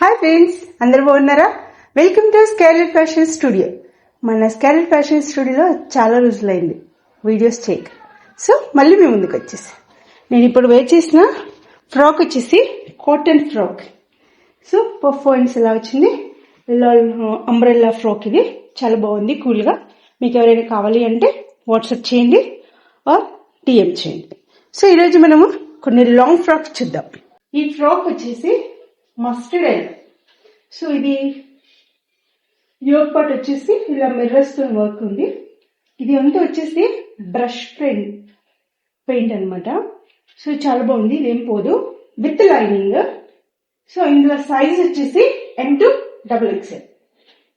Hi friends, అందరు బాగున్నారా? Welcome to scarlet fashion studio. మన స్కాలెట్ ఫ్యాషన్ స్టూడియోలో చాలా రోజులైంది వీడియోస్ చేయక. సో మళ్ళీ మేము ముందుకు వచ్చేసి నేను ఇప్పుడు వేర్ చేసిన ఫ్రాక్ వచ్చేసి cotton frock. So puff points ఇలా వచ్చింది, ఇలా అంబ్రెల్లా ఫ్రాక్. ఇది చాలా బాగుంది, కూల్గా. మీకు ఎవరైనా కావాలి అంటే వాట్సాప్ చేయండి ఆర్ డిఎం చేయండి. సో ఈరోజు మనము కొన్ని లాంగ్ ఫ్రాక్స్ చూద్దాం. ఈ ఫ్రాక్ వచ్చేసి మస్టర్డ్ ఎల్లో. సో ఇది యోగ్ పార్ట్ వచ్చేసి ఇలా మిర్రర్స్ తో వర్క్ ఉంది. ఇది అంతా వచ్చేసి బ్రష్ పెయింట్ అనమాట. సో చాలా బాగుంది, ఇదేం పోదు, విత్ లైనింగ్. సో ఇందులో సైజ్ వచ్చేసి M2XXL.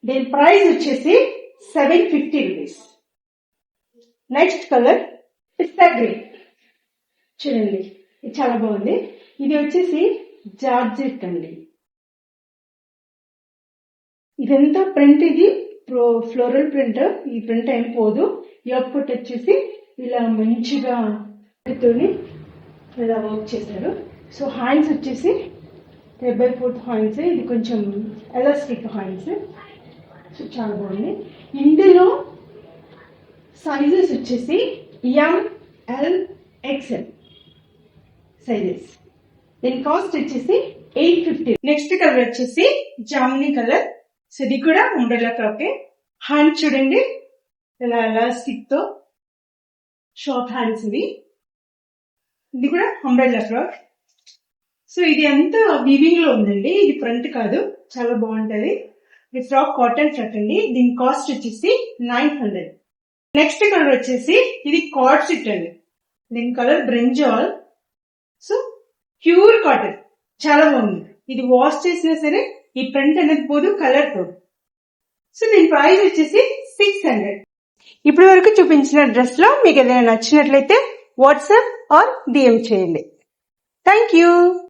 దీని ప్రైస్ వచ్చేసి 750 రూపీస్. నెక్స్ట్ కలర్ పిస్తా గ్రీన్. చూడండి, ఇది చాలా బాగుంది. ఇది వచ్చేసి జార్జెట్ అండి. ఇదంతా ప్రింట్, ఇది ఫ్లోరల్ ప్రింట్. ఈ ప్రింట్ ఏం పోదు. యోగపట్ వచ్చేసి ఇలా మంచిగా ఇలా వర్క్ చేశారు. సో హ్యాండ్స్ వచ్చేసి 3/4 హ్యాండ్స్. ఇది కొంచెం ఎలాస్టిక్ హ్యాండ్స్. సో చాలా బాగుంది. ఇందులో సైజెస్ వచ్చేసి MLXL సైజెస్. దీని కాస్ట్ వచ్చేసి 850. నెక్స్ట్ కలర్ వచ్చేసి జామునీ కలర్. సో ఇది కూడా అంబ్రెల్లా ఫ్రాక్. హ్యాండ్ చూడండి, ఇలా ఎలాస్టిక్ తో షార్ట్ హ్యాండ్స్. ఇది కూడా అంబ్రెల్లా ఫ్రాక్. సో ఇది అంతా వీవింగ్ లో ఉందండి, ఇది ఫ్రంట్ కాదు. చాలా బాగుంటది. ఈ ఫ్రాక్ కాటన్ ఫ్రాక్ అండి. దీని కాస్ట్ వచ్చేసి 900. నెక్స్ట్ కలర్ వచ్చేసి ఇది కార్డ్ సెట్ అండి. దీని colour brinjal. So pure cotton, చాలా బాగుంది. ఇది వాష్ చేసినా సరే ఈ ప్రింట్ అనేది పోదు, కలర్ పోదు. సో దీని ప్రైస్ వచ్చేసి 600. ఇప్పటి వరకు చూపించిన డ్రెస్ లో మీకు ఏదైనా నచ్చినట్లయితే వాట్సాప్ ఆర్ డిఎం చేయండి. Thank you.